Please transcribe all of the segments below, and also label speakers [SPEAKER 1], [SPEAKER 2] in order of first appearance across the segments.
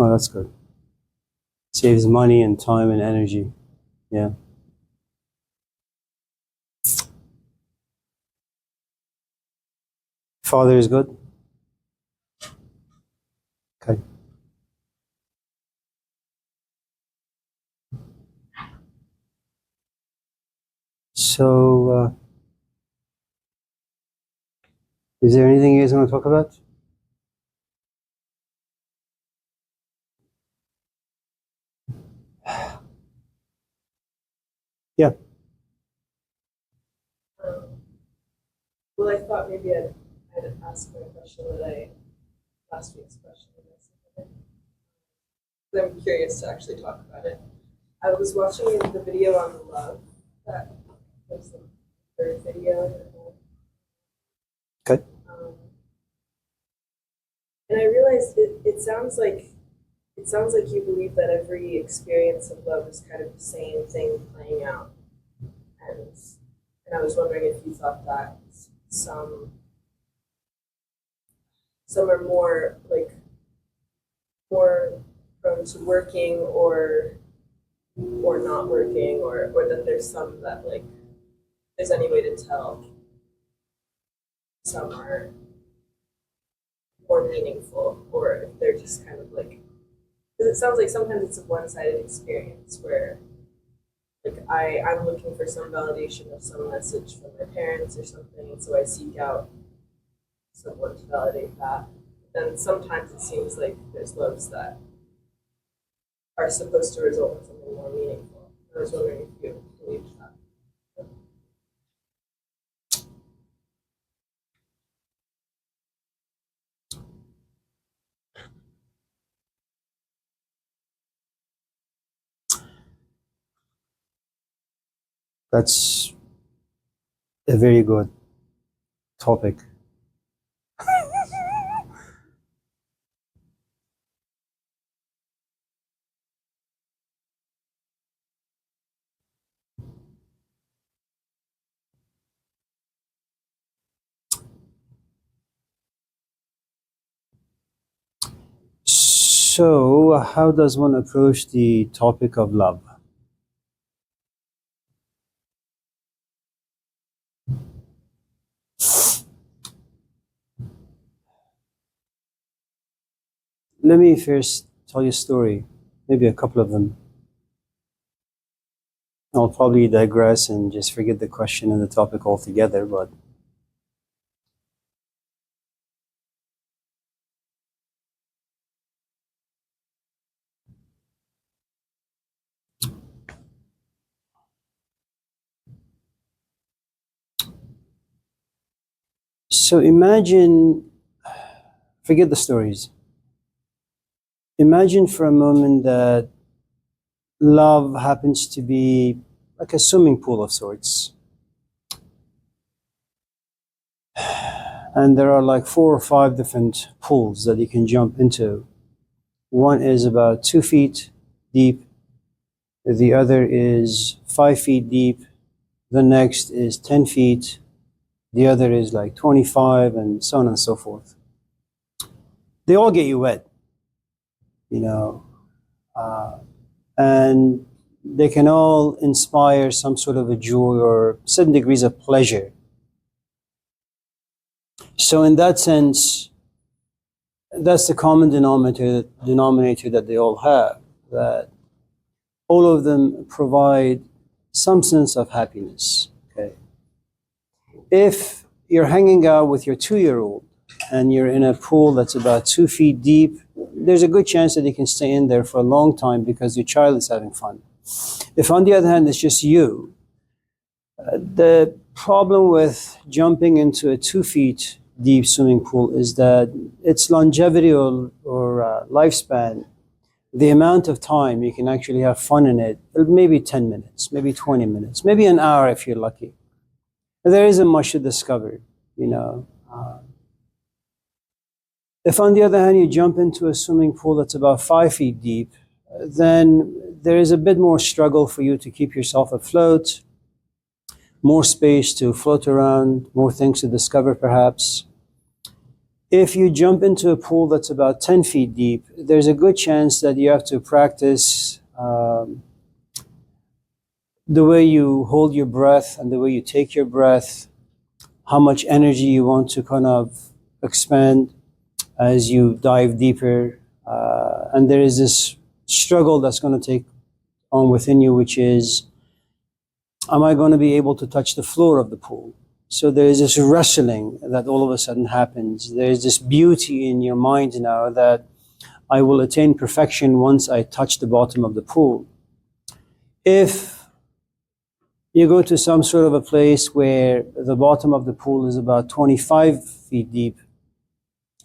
[SPEAKER 1] Oh, that's good. Saves money and time and energy. Yeah. Father is good? Okay. So, is there anything you guys want to talk about? Yeah.
[SPEAKER 2] Well, I thought maybe I'd ask my question last week's question. I'm curious to actually talk about it. I was watching the video on love. That was the third video.
[SPEAKER 1] Okay.
[SPEAKER 2] And I realized it sounds like you believe that every experience of love is kind of the same thing playing out. And I was wondering if you thought that some are more prone to working or not working, or that there's some that there's any way to tell some are more meaningful, or if they're just kind of because it sounds like sometimes it's a one-sided experience where I'm looking for some validation of some message from my parents or something, and so I seek out someone to validate that. Then sometimes it seems like there's loves that are supposed to result in something more meaningful. I was wondering if you believe that.
[SPEAKER 1] That's a very good topic. So, how does one approach the topic of love? Let me first tell you a story, maybe a couple of them. I'll probably digress and just forget the question and the topic altogether, but so imagine, forget the stories. Imagine for a moment that love happens to be like a swimming pool of sorts. And there are like 4 or 5 different pools that you can jump into. One is about 2 feet deep. The other is 5 feet deep. The next is 10 feet. The other is like 25, and so on and so forth. They all get you wet, you know, and they can all inspire some sort of a joy or certain degrees of pleasure. So in that sense, that's the common denominator that they all have, that all of them provide some sense of happiness. Okay. If you're hanging out with your 2-year-old and you're in a pool that's about 2 feet deep, there's a good chance that you can stay in there for a long time because your child is having fun. If on the other hand, it's just you, the problem with jumping into a 2 feet deep swimming pool is that its longevity or lifespan, the amount of time you can actually have fun in it, maybe 10 minutes, maybe 20 minutes, maybe an hour if you're lucky. There isn't much to discover, you know. If on the other hand you jump into a swimming pool that's about 5 feet deep, then there is a bit more struggle for you to keep yourself afloat. more space to float around, more things to discover perhaps. If you jump into a pool that's about 10 feet deep, there's a good chance that you have to practice the way you hold your breath and the way you take your breath, how much energy you want to kind of expend as you dive deeper. And there is this struggle that's going to take on within you, which is, am I going to be able to touch the floor of the pool? So there is this wrestling that all of a sudden happens. There is this beauty in your mind now that I will attain perfection once I touch the bottom of the pool. If you go to some sort of a place where the bottom of the pool is about 25 feet deep,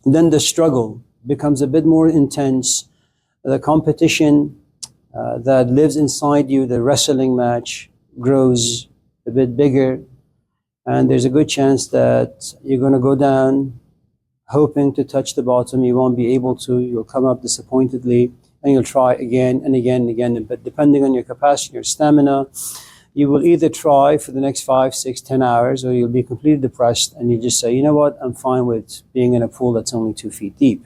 [SPEAKER 1] then the struggle becomes a bit more intense. The competition that lives inside you, the wrestling match, grows a bit bigger. And there's a good chance that you're going to go down hoping to touch the bottom. You won't be able to. You'll come up disappointedly, and you'll try again and again and again. But depending on your capacity, your stamina, you will either try for the next 5, 6, 10 hours, or you'll be completely depressed and you just say, you know what, I'm fine with being in a pool that's only 2 feet deep.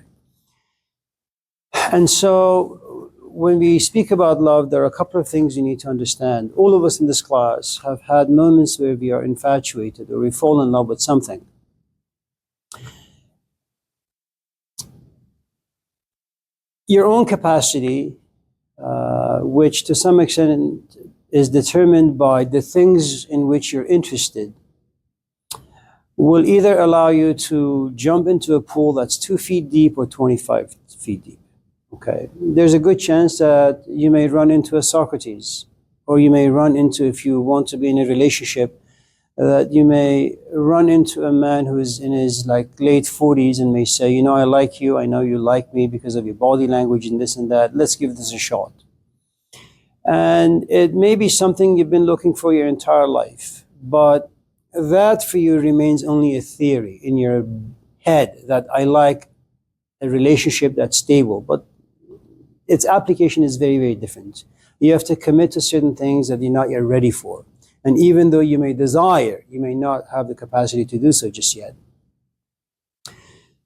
[SPEAKER 1] And so when we speak about love, there are a couple of things you need to understand. All of us in this class have had moments where we are infatuated or we fall in love with something. Your own capacity, which to some extent is determined by the things in which you're interested, will either allow you to jump into a pool that's 2 feet deep or 25 feet deep. Okay, there's a good chance that you may run into a Socrates, or you may run into, if you want to be in a relationship, that you may run into a man who is in his late 40s and may say, you know, I like you, I know you like me because of your body language and this and that, let's give this a shot. And it may be something you've been looking for your entire life, but that for you remains only a theory in your head, that I like a relationship that's stable, but its application is very, very different. You have to commit to certain things that you're not yet ready for. And even though you may desire, you may not have the capacity to do so just yet.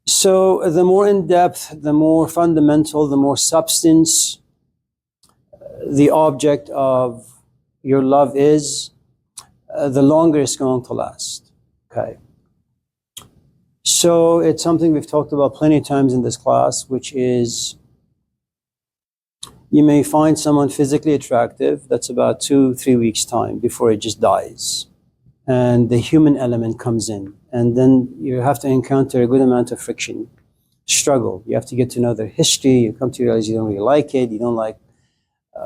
[SPEAKER 1] So the more in depth, the more fundamental, the more substance the object of your love is, the longer it's going to last. Okay. So it's something we've talked about plenty of times in this class, which is you may find someone physically attractive. That's about 2-3 weeks' time before it just dies. And the human element comes in. And then you have to encounter a good amount of friction, struggle. You have to get to know their history. You come to realize you don't really like it. You don't like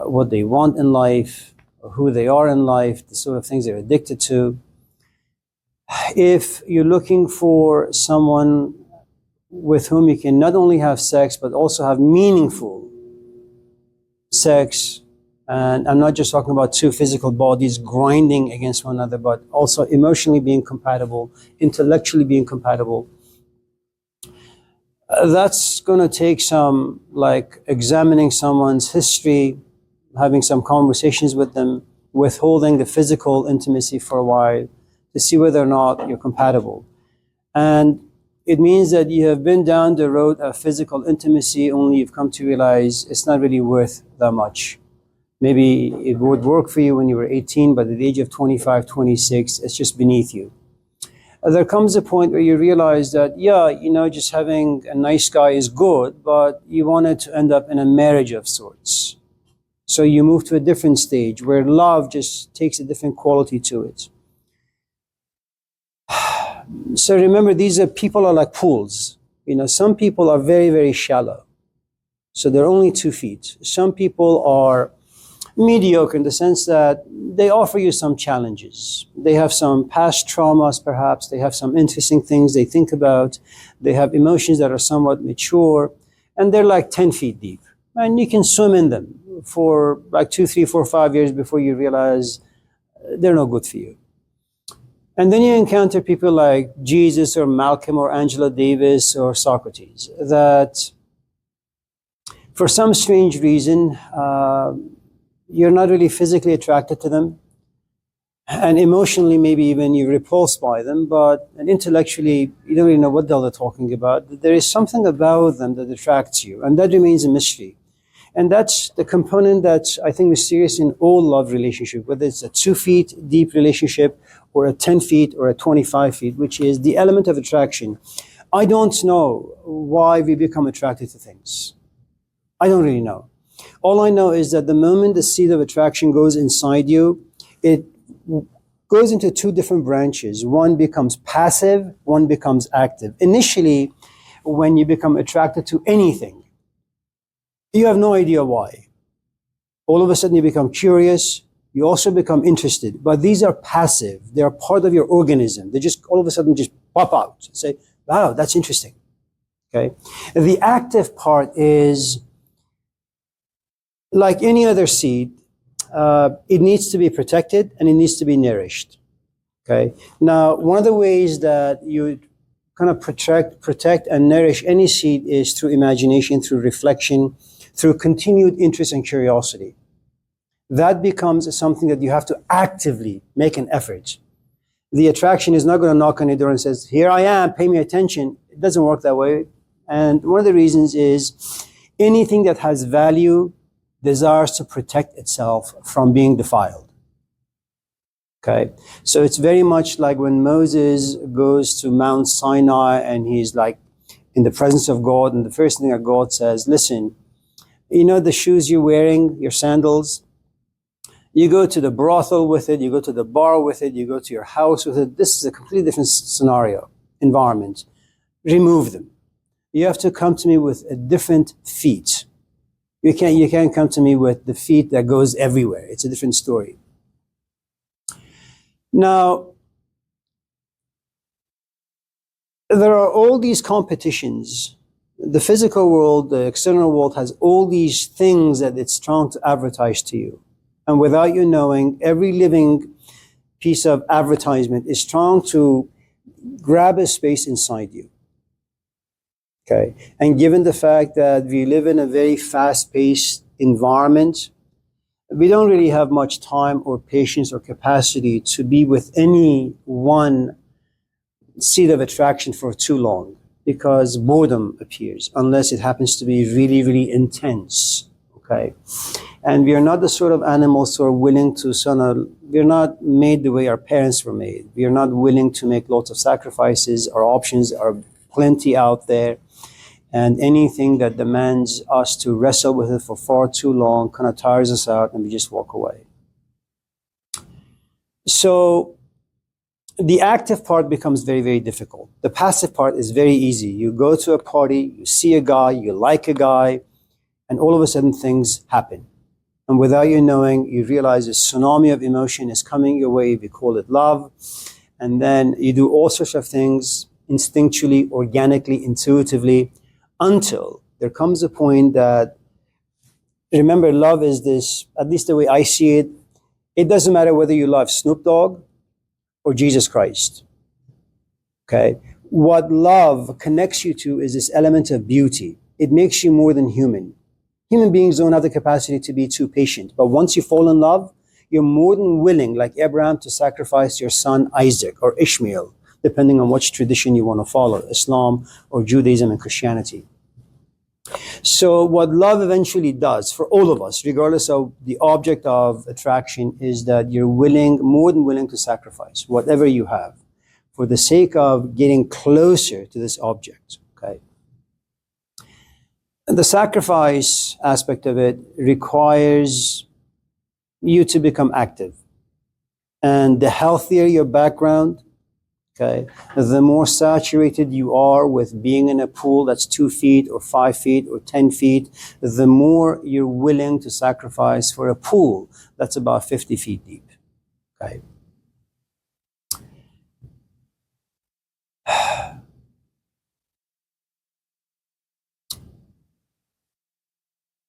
[SPEAKER 1] what they want in life, or who they are in life, the sort of things they're addicted to. If you're looking for someone with whom you can not only have sex, but also have meaningful sex, and I'm not just talking about two physical bodies grinding against one another, but also emotionally being compatible, intellectually being compatible, that's going to take some examining someone's history, having some conversations with them, withholding the physical intimacy for a while to see whether or not you're compatible. And it means that you have been down the road of physical intimacy, only you've come to realize it's not really worth that much. Maybe it would work for you when you were 18, but at the age of 25, 26, it's just beneath you. There comes a point where you realize that, just having a nice guy is good, but you want it to end up in a marriage of sorts. So you move to a different stage where love just takes a different quality to it. So remember, people are like pools. Some people are very, very shallow. So they're only 2 feet. Some people are mediocre in the sense that they offer you some challenges. They have some past traumas, perhaps. They have some interesting things they think about. They have emotions that are somewhat mature. And they're like 10 feet deep. And you can swim in them for 2, 3, 4, 5 years before you realize they're no good for you. And then you encounter people like Jesus or Malcolm or Angela Davis or Socrates that for some strange reason, you're not really physically attracted to them. and emotionally maybe even you're repulsed by them, but and intellectually you don't really know what the hell they're talking about. There is something about them that attracts you, and that remains a mystery. And that's the component that's, I think, mysterious in all love relationship, whether it's a 2 feet deep relationship or a 10 feet or a 25 feet, which is the element of attraction. I don't know why we become attracted to things. I don't really know. All I know is that the moment the seed of attraction goes inside you, it goes into 2 different branches. One becomes passive, one becomes active. Initially, when you become attracted to anything, you have no idea why. All of a sudden you become curious, you also become interested, but these are passive. They're part of your organism. They just all of a sudden just pop out and say, wow, that's interesting. Okay. The active part is like any other seed. It needs to be protected and it needs to be nourished. Okay. Now, one of the ways that you kind of protect and nourish any seed is through imagination, through reflection, through continued interest and curiosity. That becomes something that you have to actively make an effort. The attraction is not going to knock on your door and says, here I am, pay me attention. It doesn't work that way. And one of the reasons is anything that has value desires to protect itself from being defiled. Okay, so it's very much like when Moses goes to Mount Sinai and he's like in the presence of God, and the first thing that God says, listen, you know the shoes you're wearing, your sandals? You go to the brothel with it, you go to the bar with it, you go to your house with it. This is a completely different scenario, environment. Remove them. You have to come to me with a different feet. You can't come to me with the feet that goes everywhere. It's a different story. Now, there are all these competitions. The physical world, the external world has all these things that it's trying to advertise to you. And without you knowing, every living piece of advertisement is trying to grab a space inside you. Okay. And given the fact that we live in a very fast-paced environment, we don't really have much time or patience or capacity to be with any one seed of attraction for too long, because boredom appears unless it happens to be really, really intense. Okay. And we are not the sort of animals who are willing to we're not made the way our parents were made. We are not willing to make lots of sacrifices. Our options are plenty out there. And anything that demands us to wrestle with it for far too long kind of tires us out and we just walk away. So the active part becomes very, very difficult. The passive part is very easy. You go to a party, you see a guy, you like a guy, and all of a sudden things happen. And without you knowing, you realize a tsunami of emotion is coming your way. We call it love. And then you do all sorts of things instinctually, organically, intuitively, until there comes a point that, remember, love is this, at least the way I see it, it doesn't matter whether you love Snoop Dogg or Jesus Christ. Okay? What love connects you to is this element of beauty. It makes you more than human. Human beings don't have the capacity to be too patient. But once you fall in love, you're more than willing, like Abraham, to sacrifice your son Isaac or Ishmael, depending on which tradition you want to follow, Islam or Judaism and Christianity. So what love eventually does for all of us, regardless of the object of attraction, is that you're willing, more than willing to sacrifice whatever you have for the sake of getting closer to this object. Okay. And the sacrifice aspect of it requires you to become active. And the healthier your background, okay, the more saturated you are with being in a pool that's 2 feet or 5 feet or 10 feet, the more you're willing to sacrifice for a pool that's about 50 feet deep. Okay.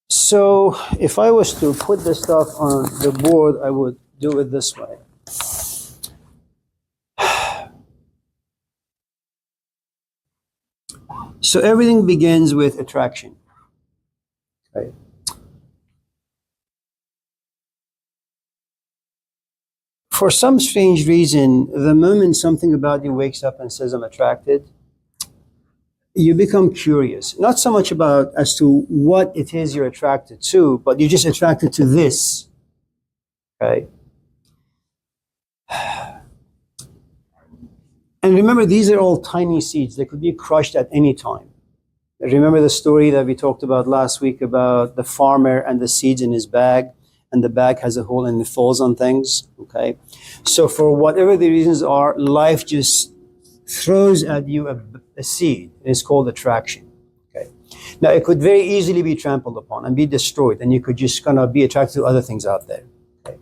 [SPEAKER 1] So if I was to put this stuff on the board, I would do it this way. So everything begins with attraction. Okay. For some strange reason, the moment something about you wakes up and says, I'm attracted, you become curious. Not so much about as to what it is you're attracted to, but you're just attracted to this. Okay? And remember, these are all tiny seeds. They could be crushed at any time. Remember the story that we talked about last week about the farmer and the seeds in his bag, and the bag has a hole and it falls on things, okay? So for whatever the reasons are, life just throws at you a seed. It's called attraction, okay? Now, it could very easily be trampled upon and be destroyed, and you could just kind of be attracted to other things out there, okay?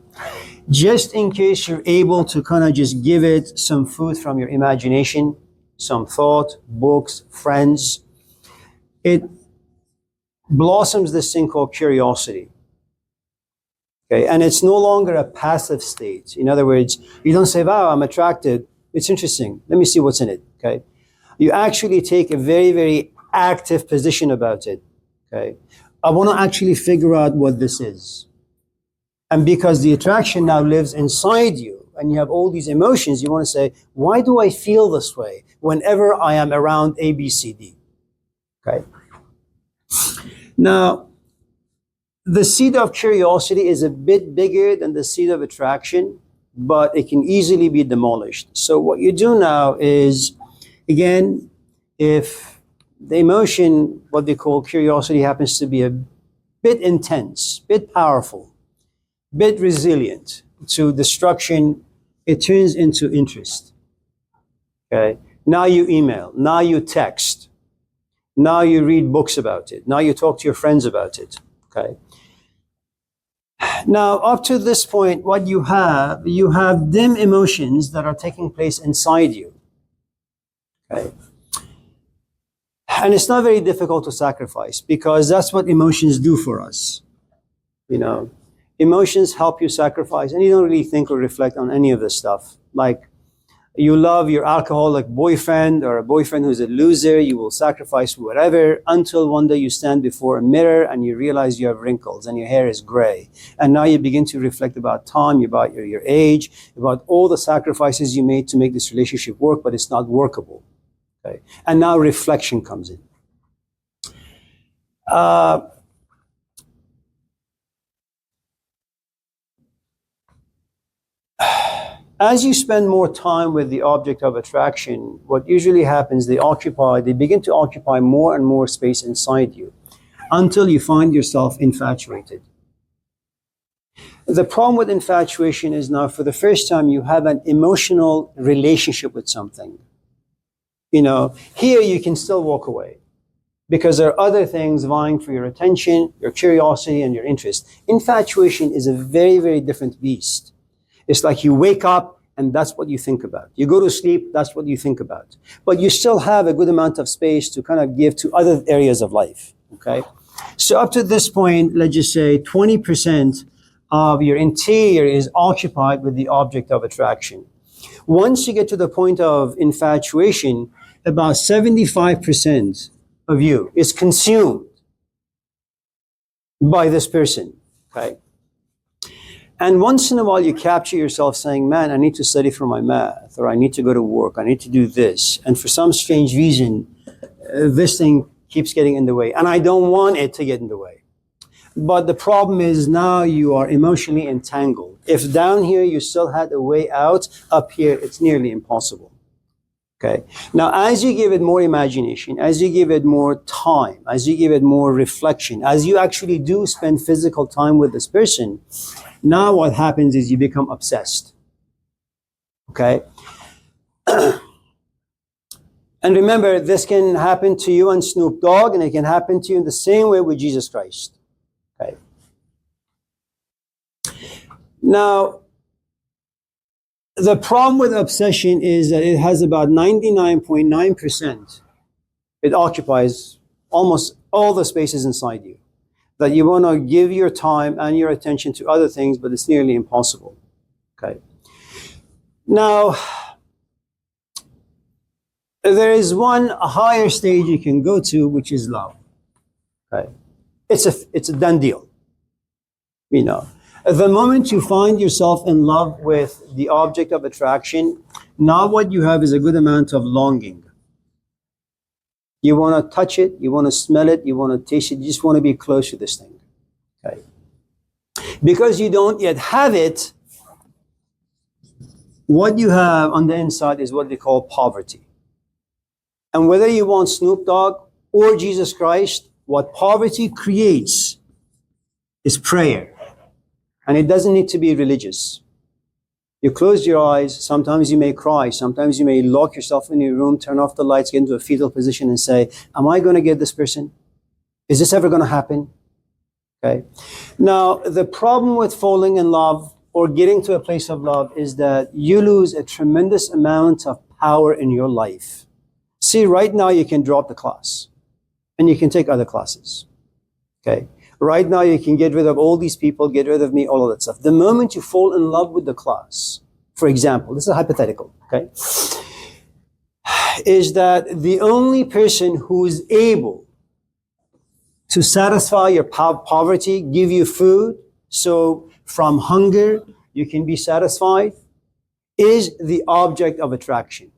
[SPEAKER 1] Just in case you're able to kind of just give it some food from your imagination, some thought, books, friends, it blossoms this thing called curiosity. Okay, and it's no longer a passive state. In other words, you don't say, wow, I'm attracted. It's interesting. Let me see what's in it. Okay. You actually take a very, very active position about it. Okay. I want to actually figure out what this is. And because the attraction now lives inside you and you have all these emotions, you want to say, why do I feel this way whenever I am around A, B, C, D? Okay. Now, the seed of curiosity is a bit bigger than the seed of attraction, but it can easily be demolished. So what you do now is, again, if the emotion, what they call curiosity, happens to be a bit intense, bit powerful, bit resilient to destruction, it turns into interest. Okay. Now you email, now you text, now you read books about it, now you talk to your friends about it. Okay. Now, up to this point, what you have dim emotions that are taking place inside you. Okay. And it's not very difficult to sacrifice because that's what emotions do for us. You know, emotions help you sacrifice, and you don't really think or reflect on any of this stuff. Like, you love your alcoholic boyfriend or a boyfriend who's a loser, you will sacrifice whatever until one day you stand before a mirror and you realize you have wrinkles and your hair is gray. And now you begin to reflect about time, about your age, about all the sacrifices you made to make this relationship work, but it's not workable. Okay? And now reflection comes in. As you spend more time with the object of attraction, what usually happens, they begin to occupy more and more space inside you until you find yourself infatuated. The problem with infatuation is now for the first time you have an emotional relationship with something. You know, here you can still walk away because there are other things vying for your attention, your curiosity, and your interest. Infatuation is a very, very different beast. It's like you wake up and that's what you think about. You go to sleep, that's what you think about. But you still have a good amount of space to kind of give to other areas of life, okay? So up to this point, let's just say 20% of your interior is occupied with the object of attraction. Once you get to the point of infatuation, about 75% of you is consumed by this person, okay? And once in a while you capture yourself saying, man, I need to study for my math, or I need to go to work, I need to do this. And for some strange reason, this thing keeps getting in the way. And I don't want it to get in the way. But the problem is now you are emotionally entangled. If down here you still had a way out, up here it's nearly impossible. Okay. Now, as you give it more imagination, as you give it more time, as you give it more reflection, as you actually do spend physical time with this person, now what happens is you become obsessed. Okay? And remember, this can happen to you and Snoop Dogg, and it can happen to you in the same way with Jesus Christ. Okay? Now, the problem with obsession is that it has about 99.9%. It occupies almost all the spaces inside you. That you want to give your time and your attention to other things, but it's nearly impossible. Okay. Now, there is one higher stage you can go to, which is love. Okay. It's a done deal. You know. The moment you find yourself in love with the object of attraction, now what you have is a good amount of longing. You want to touch it, you want to smell it, you want to taste it, you just want to be close to this thing. Okay? Because you don't yet have it, what you have on the inside is what they call poverty. And whether you want Snoop Dogg or Jesus Christ, what poverty creates is prayer. And it doesn't need to be religious. You close your eyes, sometimes you may cry, sometimes you may lock yourself in your room, turn off the lights, get into a fetal position and say, am I going to get this person? Is this ever going to happen? Okay. Now, the problem with falling in love or getting to a place of love is that you lose a tremendous amount of power in your life. See, right now you can drop the class and you can take other classes. Okay. Right now you can get rid of all these people, get rid of me, all of that stuff. The moment you fall in love with the class, for example, this is hypothetical, okay, is that the only person who is able to satisfy your poverty, give you food, so from hunger you can be satisfied, is the object of attraction.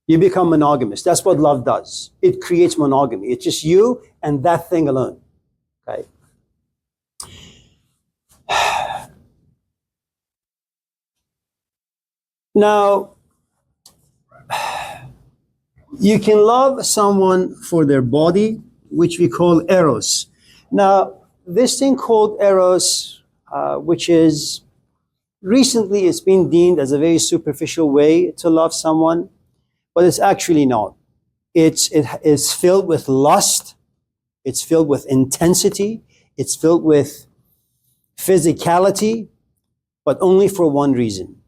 [SPEAKER 1] You become monogamous. That's what love does. It creates monogamy. It's just you and that thing alone. Okay. Now, you can love someone for their body, which we call eros. Now, this thing called eros, which is recently it's been deemed as a very superficial way to love someone, but it's actually not. It's filled with lust. It's filled with intensity. It's filled with physicality, but only for one reason.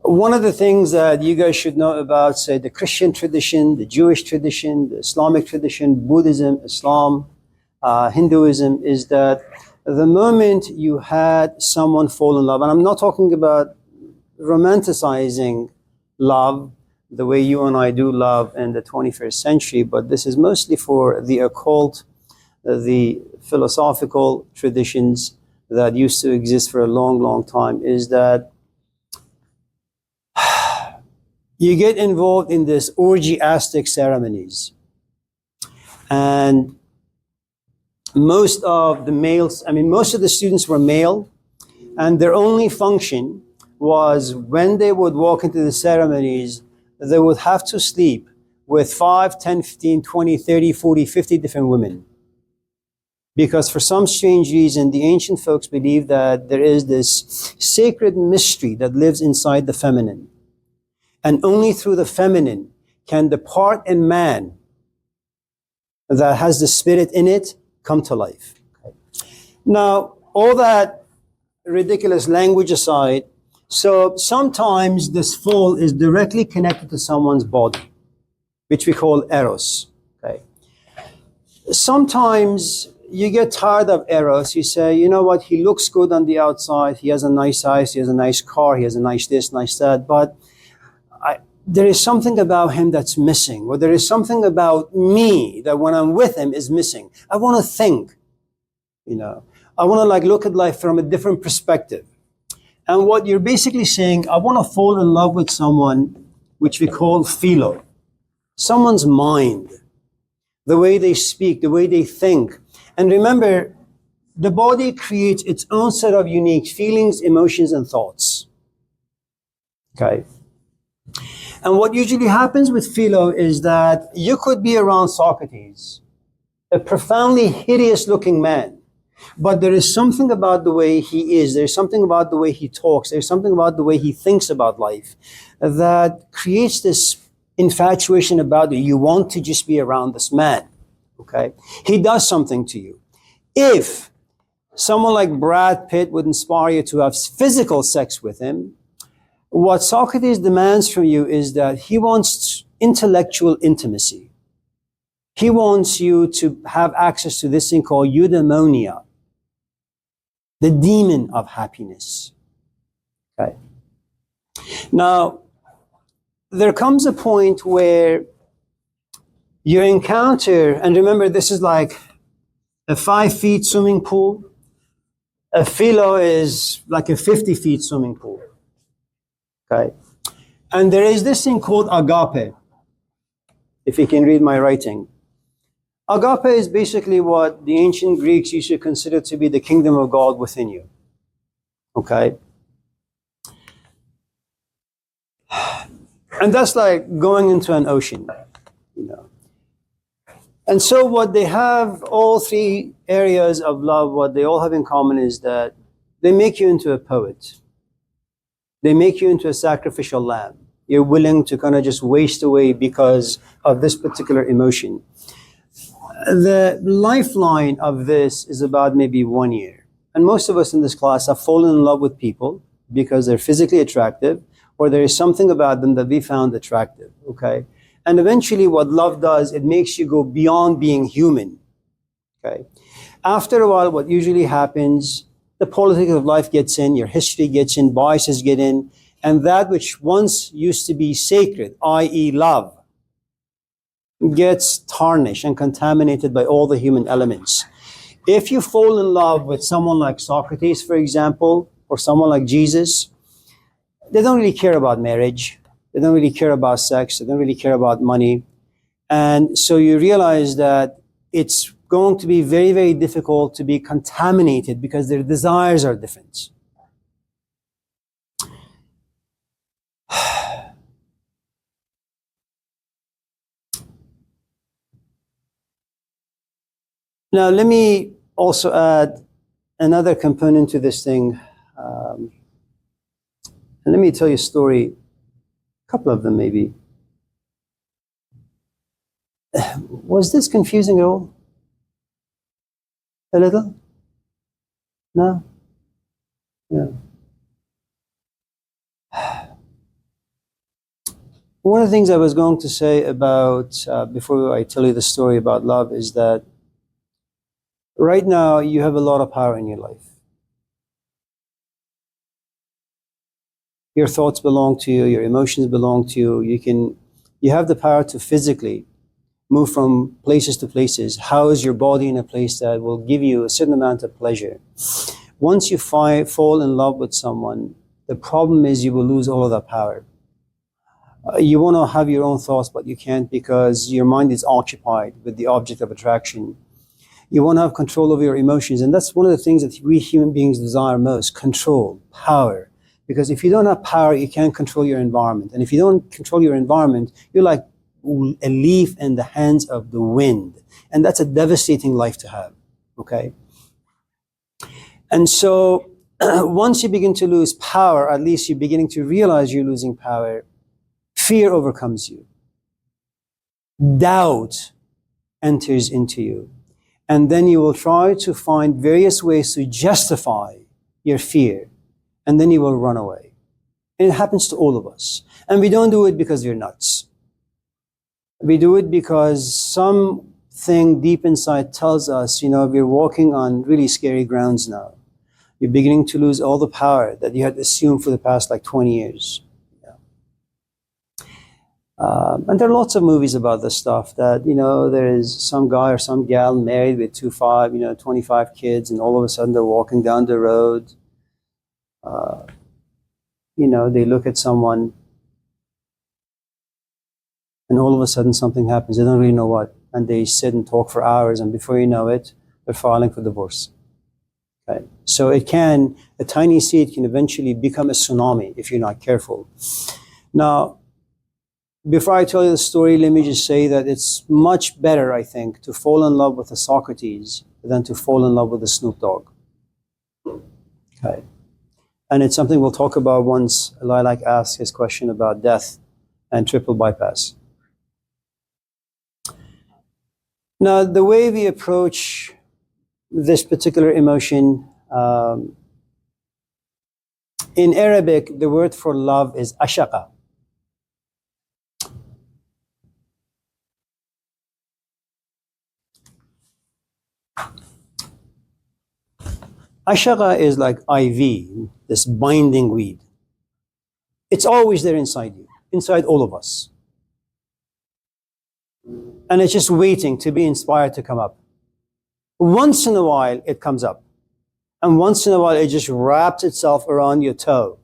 [SPEAKER 1] One of the things that you guys should know about, say, the Christian tradition, the Jewish tradition, the Islamic tradition, Buddhism, Islam, Hinduism, is that the moment you had someone fall in love, and I'm not talking about romanticizing love, the way you and I do love in the 21st century, but this is mostly for the occult, the philosophical traditions that used to exist for a long, long time, is that you get involved in this orgiastic ceremonies. And most of the students were male, and their only function was when they would walk into the ceremonies, they would have to sleep with 5, 10, 15, 20, 30, 40, 50 different women. Because for some strange reason, the ancient folks believe that there is this sacred mystery that lives inside the feminine. And only through the feminine can the part in man that has the spirit in it come to life. Okay. Now, all that ridiculous language aside, so sometimes this fall is directly connected to someone's body, which we call eros. Okay. Sometimes you get tired of eros. You say, you know what, he looks good on the outside. He has a nice house. He has a nice car. He has a nice this, nice that. But there is something about him that's missing, or there is something about me that when I'm with him is missing. I want to think, I want to look at life from a different perspective. And what you're basically saying, I want to fall in love with someone, which we call philo. Someone's mind, the way they speak, the way they think. And remember, the body creates its own set of unique feelings, emotions, and thoughts. Okay? And what usually happens with philo is that you could be around Socrates, a profoundly hideous looking man, but there is something about the way he is, there's something about the way he talks, there's something about the way he thinks about life that creates this infatuation about you. You want to just be around this man, okay? He does something to you. If someone like Brad Pitt would inspire you to have physical sex with him, what Socrates demands from you is that he wants intellectual intimacy. He wants you to have access to this thing called eudaimonia, the demon of happiness. Okay. Now, there comes a point where you encounter, and remember, this is like a 5 feet swimming pool. A philo is like a 50 feet swimming pool. Okay? And there is this thing called agape, if you can read my writing. Agape is basically what the ancient Greeks used to consider to be the kingdom of God within you. Okay? And that's like going into an ocean, you know. And so what they have, all three areas of love, what they all have in common is that they make you into a poet. They make you into a sacrificial lamb. You're willing to kind of just waste away because of this particular emotion. The lifeline of this is about maybe 1 year. And most of us in this class have fallen in love with people because they're physically attractive, or there is something about them that we found attractive, okay? And eventually what love does, it makes you go beyond being human, okay? After a while, what usually happens, the politics of life gets in, your history gets in, biases get in, and that which once used to be sacred, i.e. love, gets tarnished and contaminated by all the human elements. If you fall in love with someone like Socrates, for example, or someone like Jesus, they don't really care about marriage. They don't really care about sex. They don't really care about money. And so you realize that it's going to be very, very difficult to be contaminated because their desires are different. Now, let me also add another component to this thing. And let me tell you a story, a couple of them maybe. Was this confusing at all? A little? No? Yeah. One of the things I was going to say about, before I tell you the story about love, is that right now you have a lot of power in your life. Your thoughts belong to you, your emotions belong to you. You have the power to physically move from places to places, house your body in a place that will give you a certain amount of pleasure. Once you fall in love with someone, the problem is you will lose all of that power. You want to have your own thoughts, but you can't because your mind is occupied with the object of attraction. You want to have control over your emotions, and that's one of the things that we human beings desire most, control, power. Because if you don't have power, you can't control your environment. And if you don't control your environment, you're like a leaf in the hands of the wind. And that's a devastating life to have, okay? And so once you begin to lose power, at least you're beginning to realize you're losing power, fear overcomes you. Doubt enters into you. And then you will try to find various ways to justify your fear. And then you will run away. And it happens to all of us. And we don't do it because we're nuts. We do it because something deep inside tells us, we're walking on really scary grounds now. You're beginning to lose all the power that you had assumed for the past 20 years. And there are lots of movies about this stuff that, there is some guy or some gal married with 25 kids, and all of a sudden they're walking down the road. They look at someone, and all of a sudden something happens. They don't really know what. And they sit and talk for hours, and before you know it, they're filing for divorce. Okay? So a tiny seed can eventually become a tsunami if you're not careful. Now, before I tell you the story, let me just say that it's much better, I think, to fall in love with a Socrates than to fall in love with a Snoop Dogg. Okay? And it's something we'll talk about once Lilac asks his question about death and triple bypass. Now, the way we approach this particular emotion, in Arabic, the word for love is ashaqa. Ashaqa is like IV, this binding weed. It's always there inside you, inside all of us. And it's just waiting to be inspired to come up. Once in a while, it comes up. And once in a while, it just wraps itself around your toe.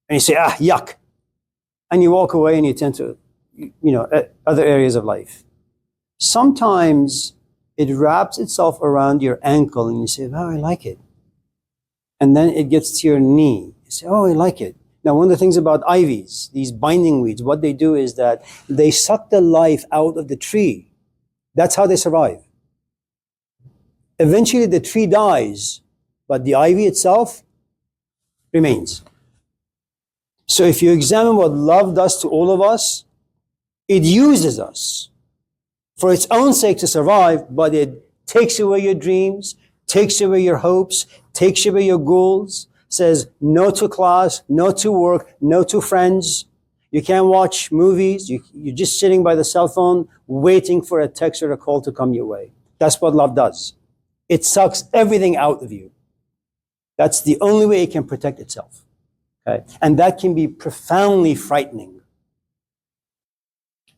[SPEAKER 1] And you say, yuck. And you walk away and you tend to, other areas of life. Sometimes it wraps itself around your ankle and you say, oh, I like it. And then it gets to your knee. You say, oh, I like it. Now, one of the things about ivies, these binding weeds, what they do is that they suck the life out of the tree. That's how they survive. Eventually, the tree dies, but the ivy itself remains. So if you examine what love does to all of us, it uses us for its own sake to survive, but it takes away your dreams, takes away your hopes, takes away your goals, says no to class, no to work, no to friends. You can't watch movies. You're just sitting by the cell phone waiting for a text or a call to come your way. That's what love does. It sucks everything out of you. That's the only way it can protect itself. Okay? And that can be profoundly frightening.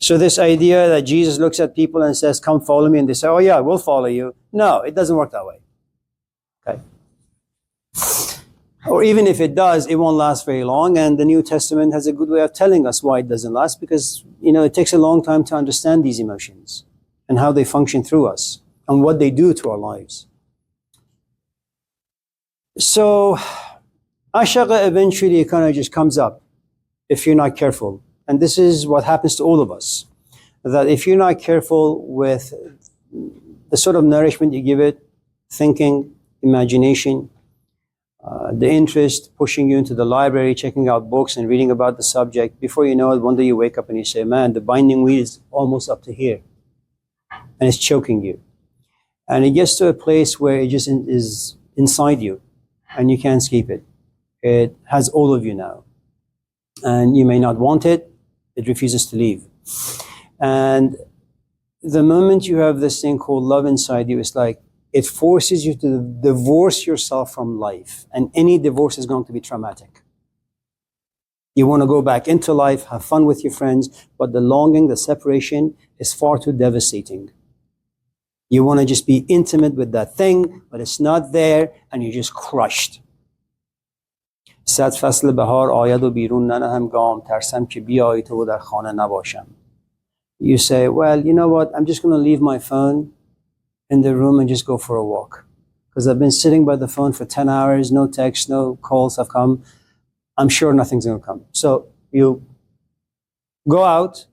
[SPEAKER 1] So this idea that Jesus looks at people and says, come follow me, and they say, oh yeah, we'll follow you. No, it doesn't work that way. Okay? Or even if it does, it won't last very long, and the New Testament has a good way of telling us why it doesn't last, because, it takes a long time to understand these emotions and how they function through us and what they do to our lives. So, Ashaqa eventually kind of just comes up if you're not careful. And this is what happens to all of us. That if you're not careful with the sort of nourishment you give it, thinking, imagination, the interest, pushing you into the library, checking out books and reading about the subject, before you know it, one day you wake up and you say, man, the binding weed is almost up to here. And it's choking you. And it gets to a place where it just is inside you and you can't escape it. It has all of you now. And you may not want it. It refuses to leave. And the moment you have this thing called love inside you, it's like it forces you to divorce yourself from life. And any divorce is going to be traumatic. You want to go back into life, have fun with your friends, but the longing, the separation is far too devastating. You want to just be intimate with that thing, but it's not there, and you're just crushed. صد فصل بهار آید و بیرون ننهم گام ترسم که بیایی تو و در خانه نباشم. You say, well, you know what, I'm just going to leave my phone in the room and just go for a walk. Because I've been sitting by the phone for 10 hours, no texts, no calls have come. I'm sure nothing's going to come. So you go out,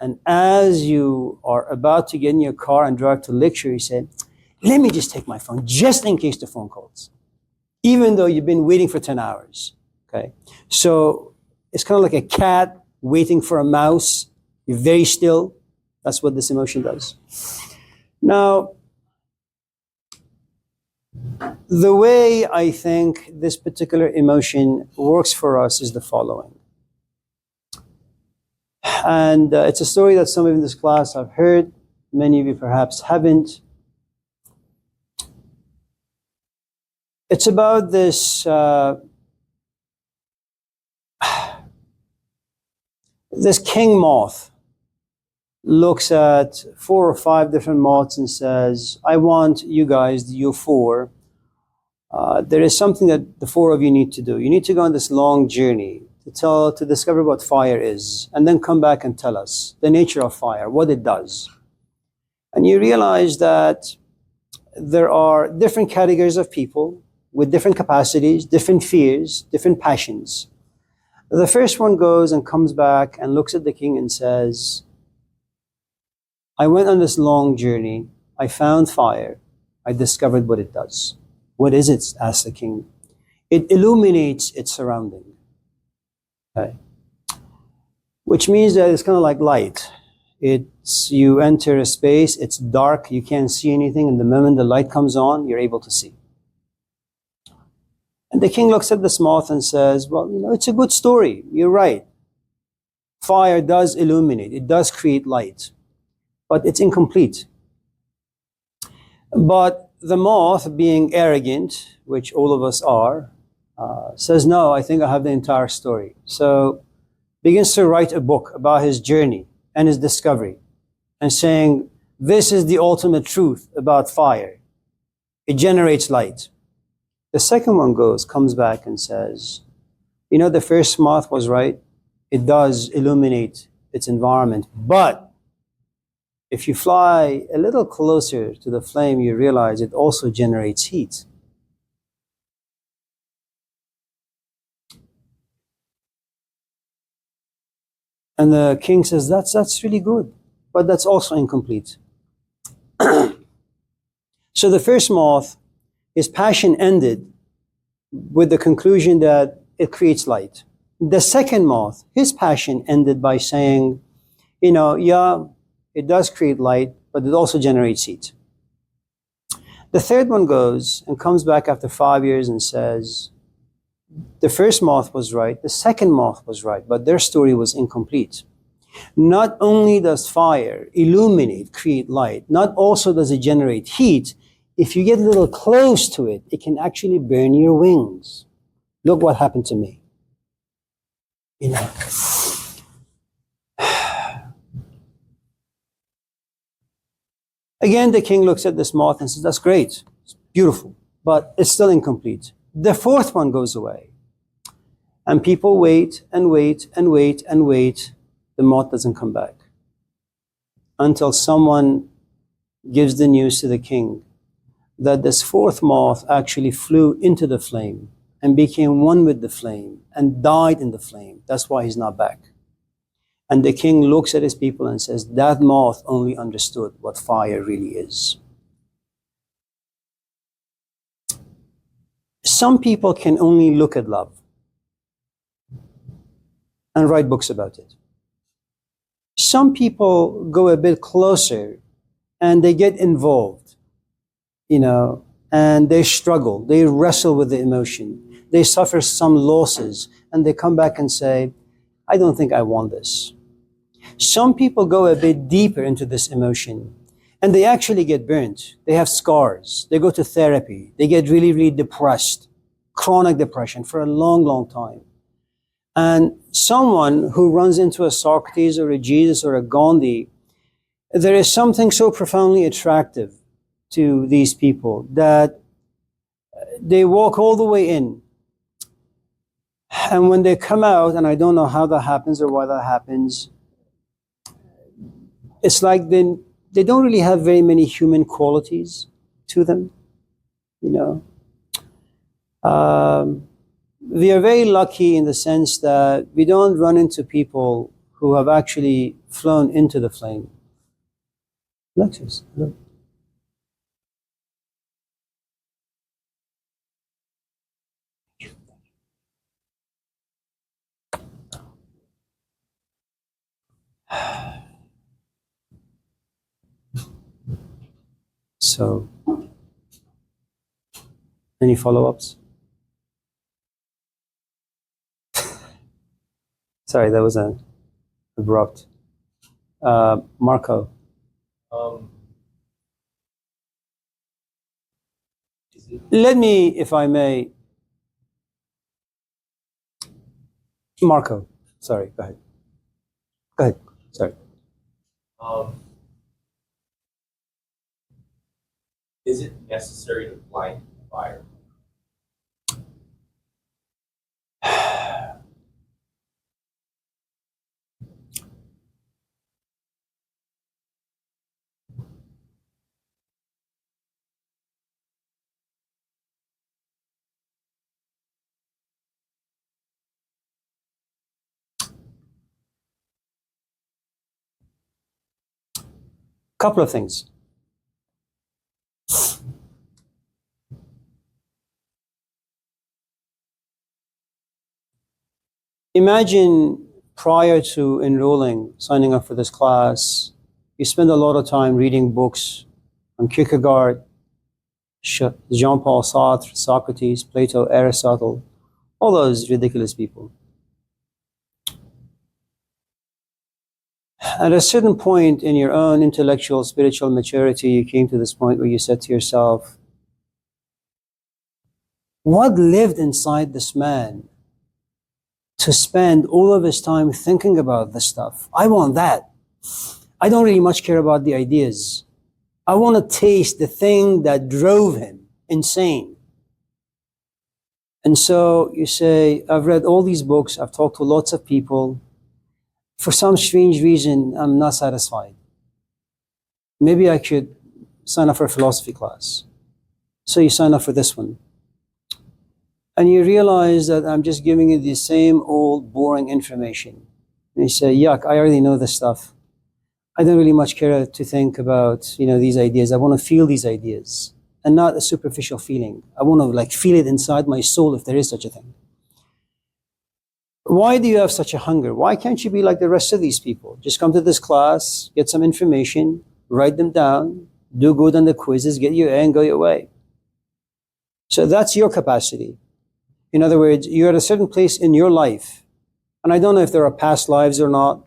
[SPEAKER 1] and as you are about to get in your car and drive to lecture, you say, let me just take my phone just in case the phone calls. Even though you've been waiting for 10 hours, okay? So it's kind of like a cat waiting for a mouse. You're very still. That's what this emotion does. Now, the way I think this particular emotion works for us is the following. And it's a story that some of you in this class have heard. Many of you perhaps haven't. It's about this this king moth looks at 4 or 5 different moths and says, I want you guys, you 4, there is something that the 4 of you need to do. You need to go on this long journey to discover what fire is, and then come back and tell us the nature of fire, what it does. And you realize that there are different categories of people with different capacities, different fears, different passions. The first one goes and comes back and looks at the king and says, I went on this long journey. I found fire. I discovered what it does. What is it? Asked the king. It illuminates its surrounding. Okay. Which means that it's kind of like light. You enter a space, it's dark, you can't see anything, and the moment the light comes on, you're able to see. And the king looks at this moth and says, well, it's a good story. You're right. Fire does illuminate. It does create light. But it's incomplete. But the moth, being arrogant, which all of us are, says, no, I think I have the entire story. So begins to write a book about his journey and his discovery, and saying, this is the ultimate truth about fire. It generates light. The second one comes back and says, the first moth was right. It does illuminate its environment. But if you fly a little closer to the flame, you realize it also generates heat. And the king says, that's really good, but that's also incomplete. So the first moth, his passion ended with the conclusion that it creates light. The second moth, his passion ended by saying, yeah, it does create light, but it also generates heat. The third one goes and comes back after 5 years and says, the first moth was right, the second moth was right, but their story was incomplete. Not only does fire illuminate, create light, not also does it generate heat. If you get a little close to it, it can actually burn your wings. Look what happened to me. Again, the king looks at this moth and says, that's great, it's beautiful, but it's still incomplete. The fourth one goes away. And people wait and wait and wait and wait. The moth doesn't come back. Until someone gives the news to the king that this fourth moth actually flew into the flame and became one with the flame and died in the flame. That's why he's not back. And the king looks at his people and says, that moth only understood what fire really is. Some people can only look at love and write books about it. Some people go a bit closer and they get involved, and they struggle, they wrestle with the emotion, they suffer some losses, and they come back and say, I don't think I want this. Some people go a bit deeper into this emotion and they actually get burnt. They have scars. They go to therapy. They get really, really depressed, chronic depression for a long, long time. And someone who runs into a Socrates or a Jesus or a Gandhi, there is something so profoundly attractive to these people that they walk all the way in. And when they come out, and I don't know how that happens or why that happens, it's like they don't really have very many human qualities to them, We are very lucky in the sense that we don't run into people who have actually flown into the flame. Alexis, hello. So, any follow-ups? Sorry, that was abrupt. Marco. Let me, if I may. Marco, sorry, go ahead. Go ahead, sorry.
[SPEAKER 3] Is it necessary to blind the fire?
[SPEAKER 1] Couple of things. Imagine prior to enrolling, signing up for this class, you spend a lot of time reading books on Kierkegaard, Jean-Paul Sartre, Socrates, Plato, Aristotle, all those ridiculous people. At a certain point in your own intellectual, spiritual maturity, you came to this point where you said to yourself, what lived inside this man to spend all of his time thinking about this stuff? I want that. I don't really much care about the ideas. I want to taste the thing that drove him insane. And so you say, I've read all these books, I've talked to lots of people. For some strange reason, I'm not satisfied. Maybe I should sign up for a philosophy class. So you sign up for this one. And you realize that I'm just giving you the same old boring information. And you say, yuck, I already know this stuff. I don't really much care to think about, these ideas. I want to feel these ideas and not a superficial feeling. I want to feel it inside my soul if there is such a thing. Why do you have such a hunger? Why can't you be like the rest of these people? Just come to this class, get some information, write them down, do good on the quizzes, get your A and go your way. So that's your capacity. In other words, you're at a certain place in your life, and I don't know if there are past lives or not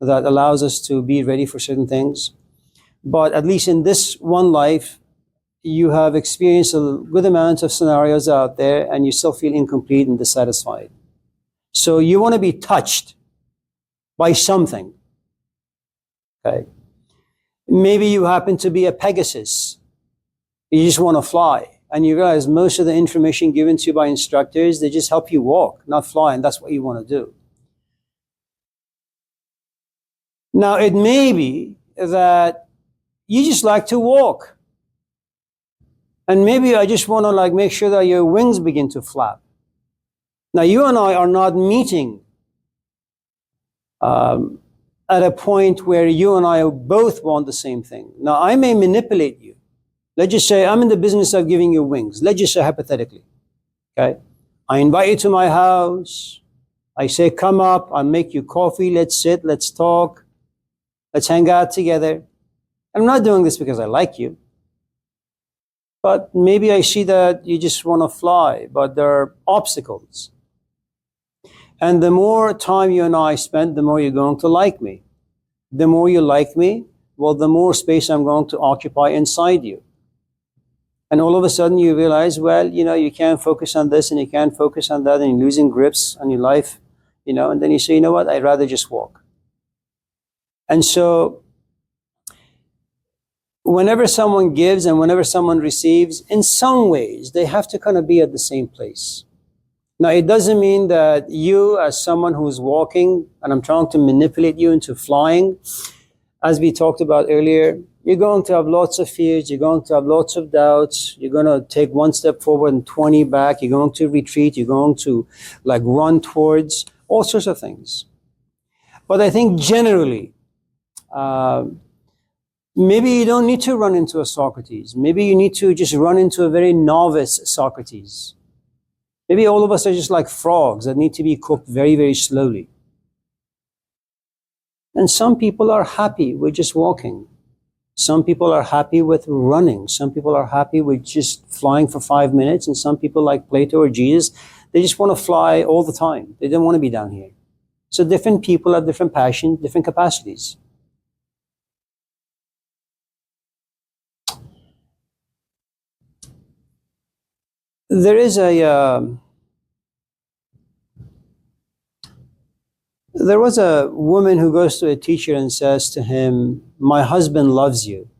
[SPEAKER 1] that allows us to be ready for certain things, but at least in this one life, you have experienced a good amount of scenarios out there, and you still feel incomplete and dissatisfied. So you want to be touched by something. Okay. Maybe you happen to be a Pegasus. You just want to fly. And you realize most of the information given to you by instructors, they just help you walk, not fly, and that's what you want to do. Now, it may be that you just like to walk. And maybe I just want to make sure that your wings begin to flap. Now, you and I are not meeting at a point where you and I both want the same thing. Now, I may manipulate you. Let's just say I'm in the business of giving you wings. Let's just say hypothetically, okay? I invite you to my house. I say, come up, I'll make you coffee. Let's sit, let's talk. Let's hang out together. I'm not doing this because I like you. But maybe I see that you just want to fly, but there are obstacles. And the more time you and I spend, the more you're going to like me. The more you like me, well, the more space I'm going to occupy inside you. And all of a sudden you realize, well, you can't focus on this and you can't focus on that, and you're losing grips on your life, and then you say, you know what, I'd rather just walk. And so whenever someone gives and whenever someone receives, in some ways, they have to kind of be at the same place. Now, it doesn't mean that you, as someone who's walking, and I'm trying to manipulate you into flying, as we talked about earlier, you're going to have lots of fears, you're going to have lots of doubts, you're going to take one step forward and 20 back, you're going to retreat, you're going to run towards all sorts of things. But I think generally, maybe you don't need to run into a Socrates. Maybe you need to just run into a very novice Socrates. Maybe all of us are just like frogs that need to be cooked very, very slowly. And some people are happy with just walking. Some people are happy with running. Some people are happy with just flying for 5 minutes. And some people, like Plato or Jesus, they just want to fly all the time. They don't want to be down here. So different people have different passions, different capacities. There was a woman who goes to a teacher and says to him, my husband loves you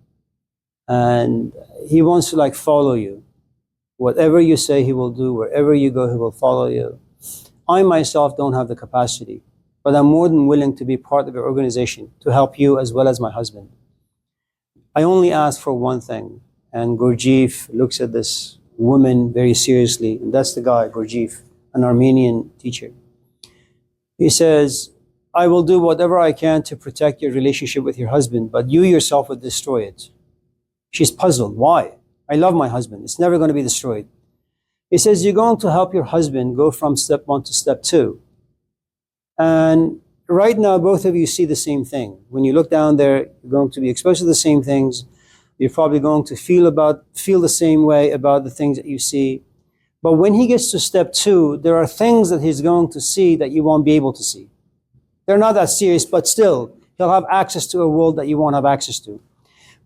[SPEAKER 1] and he wants to follow you. Whatever you say, he will do. Wherever you go, he will follow you. I myself don't have the capacity, but I'm more than willing to be part of your organization to help you as well as my husband. I only ask for one thing. And Gurdjieff looks at this woman very seriously, and that's the guy, Gurdjieff, an Armenian teacher. He says, I will do whatever I can to protect your relationship with your husband, but you yourself would destroy it. She's puzzled. Why? I love my husband. It's never going to be destroyed. He says, you're going to help your husband go from step 1 to step 2. And right now, both of you see the same thing. When you look down there, you're going to be exposed to the same things. You're probably going to feel the same way about the things that you see. But when he gets to step 2, there are things that he's going to see that you won't be able to see. They're not that serious, but still, he'll have access to a world that you won't have access to.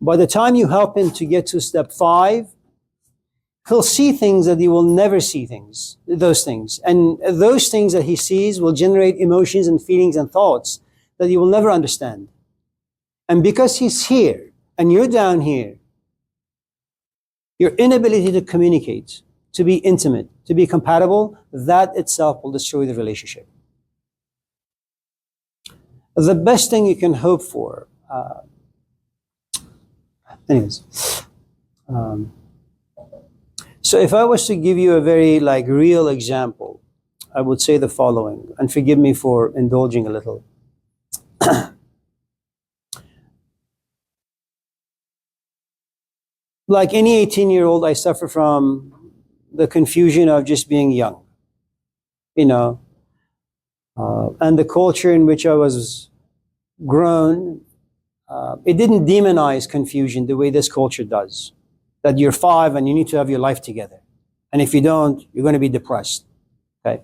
[SPEAKER 1] By the time you help him to get to step 5, he'll see things that he will never see those things. And those things that he sees will generate emotions and feelings and thoughts that he will never understand. And because he's here and you're down here, your inability to communicate to be intimate, to be compatible, that itself will destroy the relationship. The best thing you can hope for, so if I was to give you a very real example, I would say the following, and forgive me for indulging a little. Like any 18-year-old, I suffer from the confusion of just being young, and the culture in which I was grown, it didn't demonize confusion the way this culture does. That you're 5 and you need to have your life together. And if you don't, you're going to be depressed. Okay?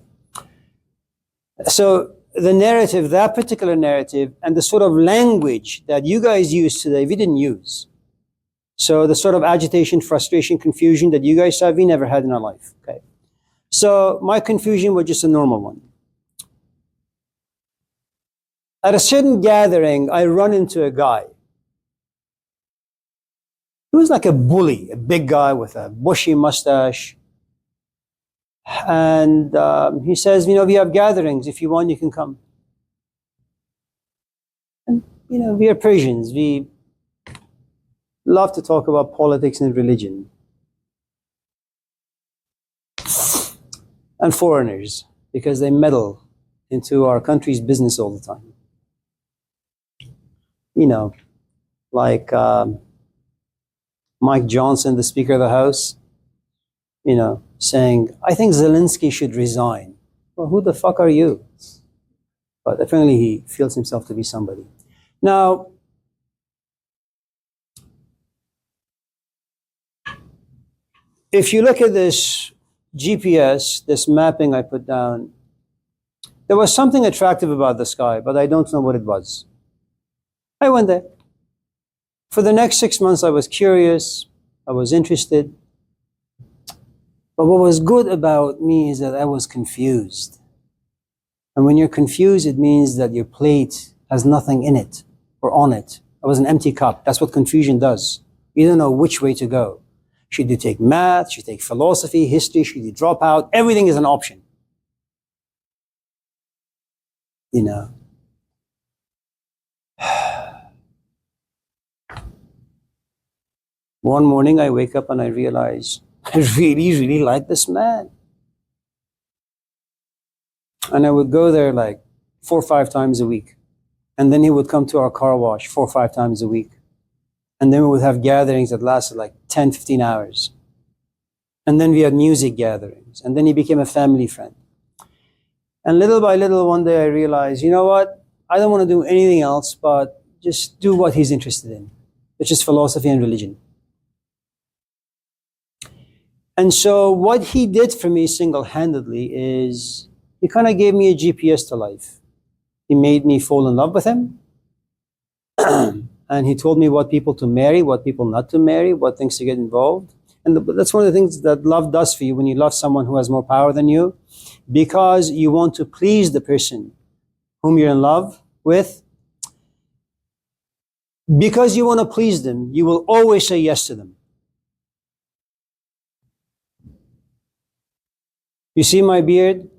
[SPEAKER 1] So the narrative, that particular narrative, and the sort of language that you guys use today, we didn't use. So the sort of agitation, frustration, confusion that you guys have, we never had in our life. Okay? So my confusion was just a normal one. At a certain gathering, I run into a guy. He was like a bully, a big guy with a bushy mustache. And he says, we have gatherings. If you want, you can come. And, we are Persians. We love to talk about politics and religion. And foreigners, because they meddle into our country's business all the time. Like Mike Johnson, the Speaker of the House, saying, I think Zelensky should resign. Well, who the fuck are you? But apparently he feels himself to be somebody. Now, if you look at this GPS, this mapping I put down, there was something attractive about the sky, but I don't know what it was. I went there. For the next 6 months, I was curious, I was interested. But what was good about me is that I was confused. And when you're confused, it means that your plate has nothing in it or on it. It was an empty cup. That's what confusion does. You don't know which way to go. Should you take math? Should you take philosophy, history? Should you drop out? Everything is an option. One morning I wake up and I realize I really, really like this man. And I would go there 4 or 5 times a week. And then he would come to our car wash 4 or 5 times a week. And then we would have gatherings that lasted 10, 15 hours. And then we had music gatherings. And then he became a family friend. And little by little, one day I realized, you know what? I don't want to do anything else but just do what he's interested in, which is philosophy and religion. And so what he did for me single-handedly is he kind of gave me a GPS to life. He made me fall in love with him. And he told me what people to marry, what people not to marry, what things to get involved. And that's one of the things that love does for you when you love someone who has more power than you, because you want to please the person whom you're in love with. Because you want to please them, you will always say yes to them. You see my beard?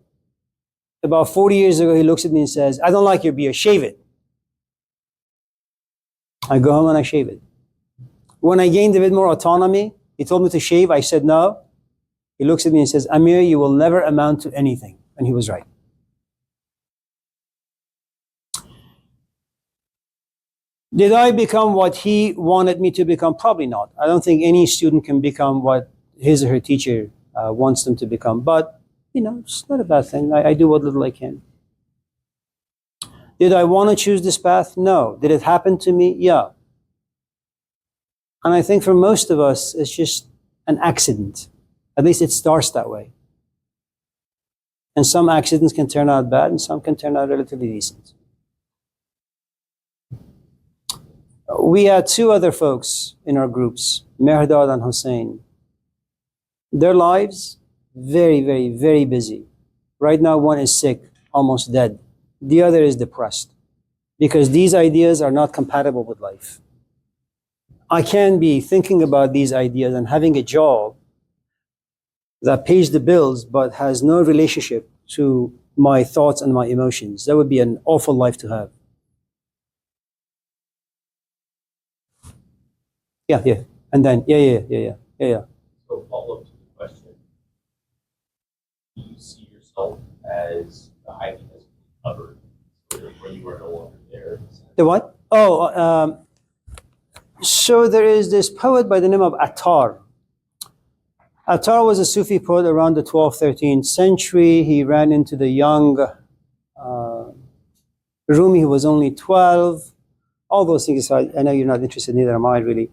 [SPEAKER 1] About 40 years ago, he looks at me and says, I don't like your beard, shave it. I go home and I shave it. When I gained a bit more autonomy, he told me to shave, I said no. He looks at me and says, Amir, you will never amount to anything. And he was right. Did I become what he wanted me to become? Probably not. I don't think any student can become what his or her teacher wants them to become. But it's not a bad thing. I do what little I can. Did I want to choose this path? No. Did it happen to me? Yeah. And I think for most of us, it's just an accident. At least it starts that way. And some accidents can turn out bad and some can turn out relatively decent. We had 2 other folks in our groups, Mehrdad and Hussein. Their lives, very, very, very busy. Right now, one is sick, almost dead. The other is depressed because these ideas are not compatible with life. I can be thinking about these ideas and having a job that pays the bills but has no relationship to my thoughts and my emotions. That would be an awful life to have. Yeah. And then, yeah.
[SPEAKER 3] So follow up to the question, do you see yourself as the ivy has been covered when you were no longer there?
[SPEAKER 1] The what? So there is this poet by the name of Attar. Attar was a Sufi poet around the 12th, 13th century. He ran into the young Rumi, who was only 12. All those things aside, I know you're not interested, neither am I really.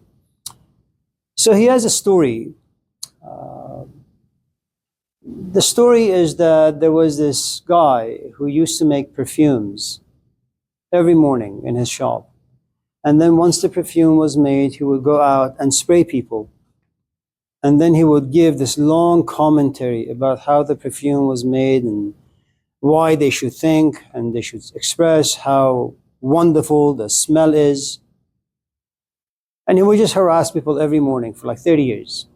[SPEAKER 1] So he has a story. The story is that there was this guy who used to make perfumes every morning in his shop. And then once the perfume was made, he would go out and spray people. And then he would give this long commentary about how the perfume was made and why they should think and they should express how wonderful the smell is. And he would just harass people every morning for like 30 years.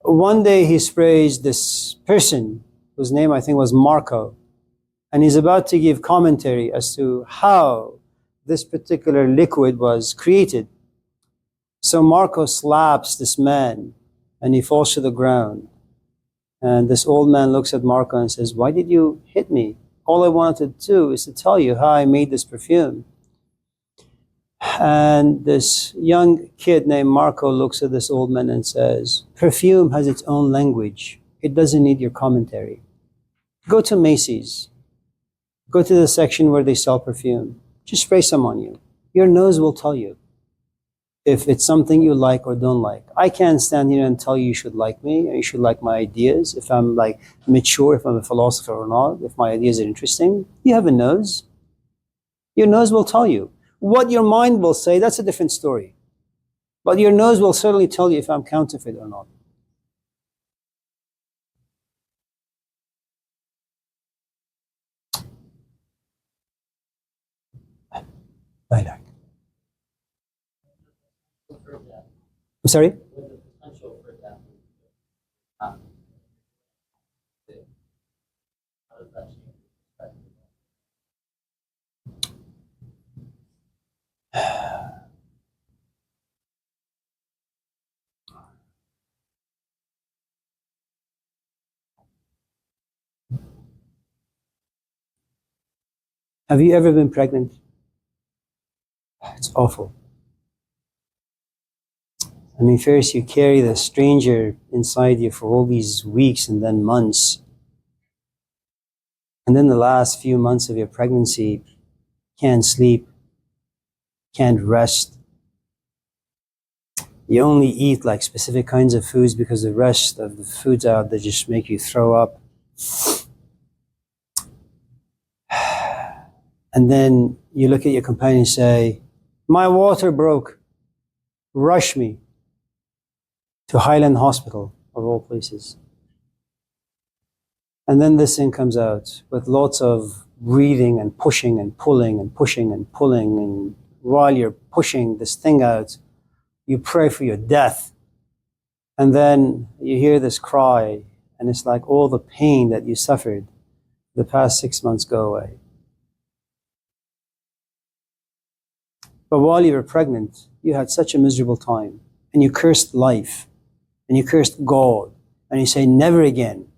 [SPEAKER 1] One day he sprays this person, whose name I think was Marco, and he's about to give commentary as to how this particular liquid was created. So Marco slaps this man and he falls to the ground. And this old man looks at Marco and says, "Why did you hit me? All I wanted to do is to tell you how I made this perfume." And this young kid named Marco looks at this old man and says, "Perfume has its own language. It doesn't need your commentary. Go to Macy's. Go to the section where they sell perfume. Just spray some on you. Your nose will tell you if it's something you like or don't like. I can't stand here and tell you you should like me or you should like my ideas, if I'm like mature, if I'm a philosopher or not, if my ideas are interesting. You have a nose. Your nose will tell you. What your mind will say, that's a different story. But your nose will certainly tell you if I'm counterfeit or not." I'm sorry? Have you ever been pregnant? It's awful. I mean, first you carry the stranger inside you for all these weeks and then months. And then the last few months of your pregnancy, can't sleep, can't rest. You only eat like specific kinds of foods because the rest of the foods out there just make you throw up. And then you look at your companion and say, "My water broke. Rush me to Highland Hospital," of all places. And then this thing comes out with lots of breathing and pushing and pulling and pushing and pulling. And while you're pushing this thing out, you pray for your death. And then you hear this cry, and it's like all the pain that you suffered the past 6 months go away. But while you were pregnant, you had such a miserable time, and you cursed life, and you cursed God, and you say, "Never again."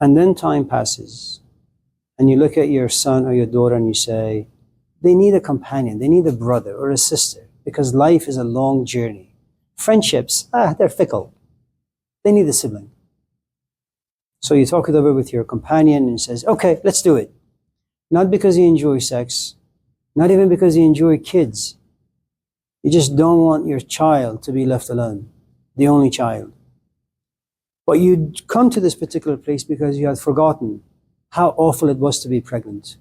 [SPEAKER 1] And then time passes, and you look at your son or your daughter and you say, they need a companion, they need a brother or a sister, because life is a long journey. Friendships, they're fickle. They need a sibling. So you talk it over with your companion and he says, "Okay, let's do it." Not because you enjoy sex, not even because you enjoy kids. You just don't want your child to be left alone, the only child. But you come to this particular place because you had forgotten how awful it was to be pregnant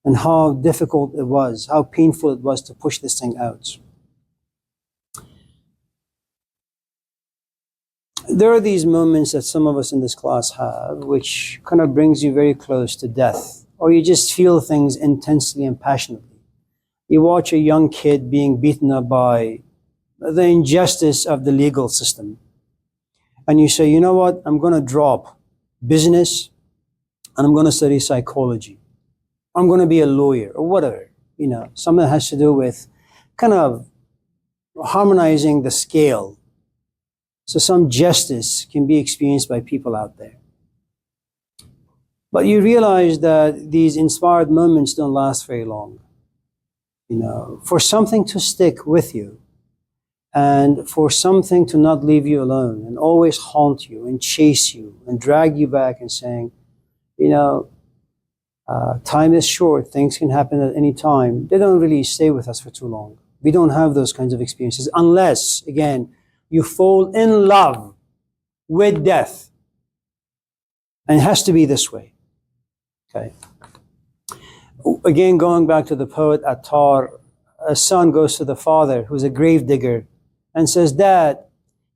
[SPEAKER 1] and how difficult it was, how painful it was to push this thing out. There are these moments that some of us in this class have, which kind of brings you very close to death, or you just feel things intensely and passionately. You watch a young kid being beaten up by the injustice of the legal system. And you say, you know what, I'm going to drop business and I'm going to study psychology. I'm going to be a lawyer or whatever, something that has to do with kind of harmonizing the scale so some justice can be experienced by people out there. But you realize that these inspired moments don't last very long. For something to stick with you and for something to not leave you alone and always haunt you and chase you and drag you back and saying, time is short, things can happen at any time. They don't really stay with us for too long. We don't have those kinds of experiences unless, again, you fall in love with death. And it has to be this way. Okay. Again, going back to the poet Attar, a son goes to the father, who's a grave digger, and says, Dad,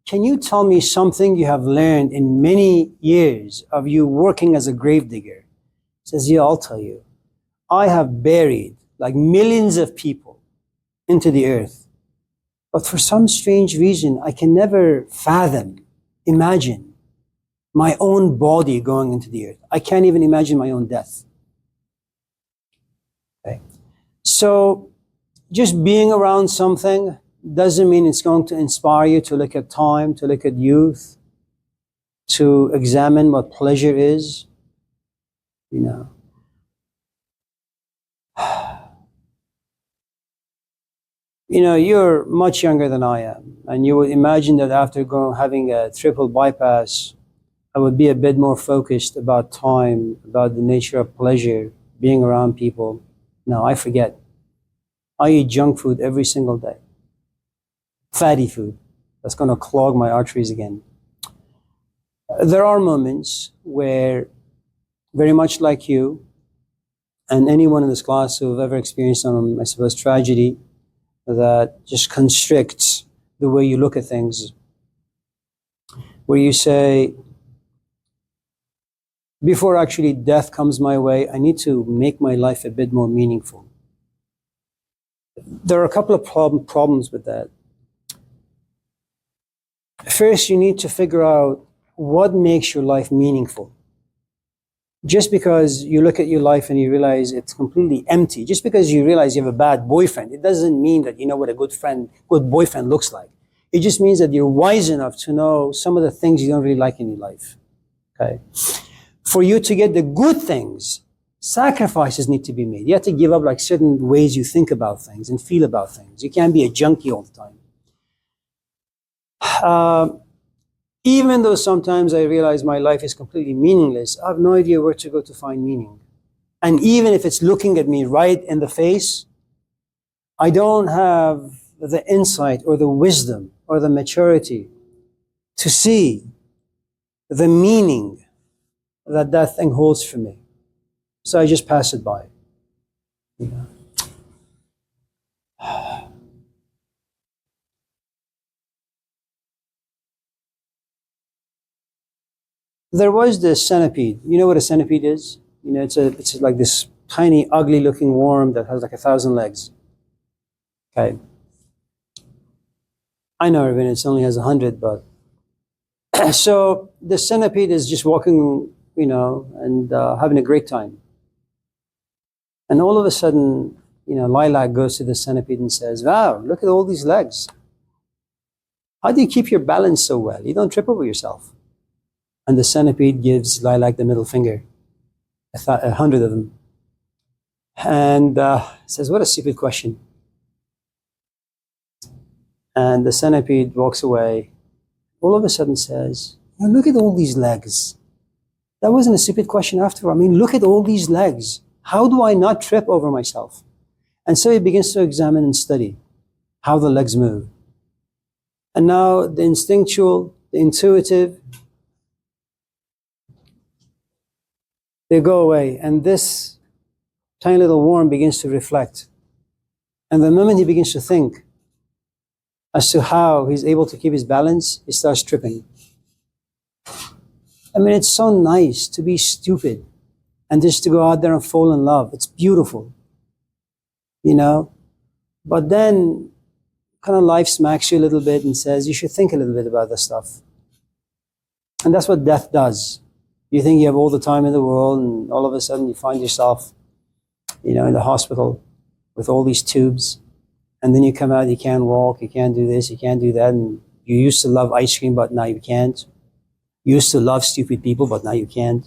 [SPEAKER 1] can you tell me something you have learned in many years of you working as a grave digger? He says, yeah, I'll tell you. I have buried like millions of people into the earth. But for some strange reason, I can never imagine my own body going into the earth. I can't even imagine my own death. Okay. So just being around something doesn't mean it's going to inspire you to look at time, to look at youth, to examine what pleasure is. You're much younger than I am, and you would imagine that after having a triple bypass, I would be a bit more focused about time, about the nature of pleasure, being around people. No, I forget. I eat junk food every single day. Fatty food. That's going to clog my arteries again. There are moments where, very much like you, and anyone in this class who have ever experienced some, I suppose, tragedy that just constricts the way you look at things, where you say, before actually death comes my way, I need to make my life a bit more meaningful. There are a couple of problems with that. First, you need to figure out what makes your life meaningful. Just because you look at your life and you realize it's completely empty, just because you realize you have a bad boyfriend, it doesn't mean that you know what a good boyfriend looks like. It just means that you're wise enough to know some of the things you don't really like in your life. Okay? For you to get the good things, sacrifices need to be made. You have to give up like certain ways you think about things and feel about things. You can't be a junkie all the time. Even though sometimes I realize my life is completely meaningless, I have no idea where to go to find meaning. And even if it's looking at me right in the face, I don't have the insight or the wisdom or the maturity to see the meaning that thing holds for me. So I just pass it by. There was this centipede. You know what a centipede is? It's like this tiny, ugly-looking worm that has like 1,000 legs. Okay. I know, Irvin, it only has 100, but so the centipede is just walking, and having a great time. And all of a sudden, Lilac goes to the centipede and says, "Wow, look at all these legs. How do you keep your balance so well? You don't trip over yourself." And the centipede gives Lilac the middle finger, 100 of them. And says, "What a stupid question." And the centipede walks away. All of a sudden says, "Look at all these legs. That wasn't a stupid question after all. I mean, look at all these legs. How do I not trip over myself?" And so he begins to examine and study how the legs move. And now the instinctual, the intuitive, they go away, and this tiny little worm begins to reflect. And the moment he begins to think as to how he's able to keep his balance, he starts tripping. I mean, it's so nice to be stupid and just to go out there and fall in love. It's beautiful, But then kind of life smacks you a little bit and says you should think a little bit about this stuff. And that's what death does. You think you have all the time in the world, and all of a sudden you find yourself, in the hospital with all these tubes, and then you come out, you can't walk, you can't do this, you can't do that, and you used to love ice cream, but now you can't. You used to love stupid people, but now you can't.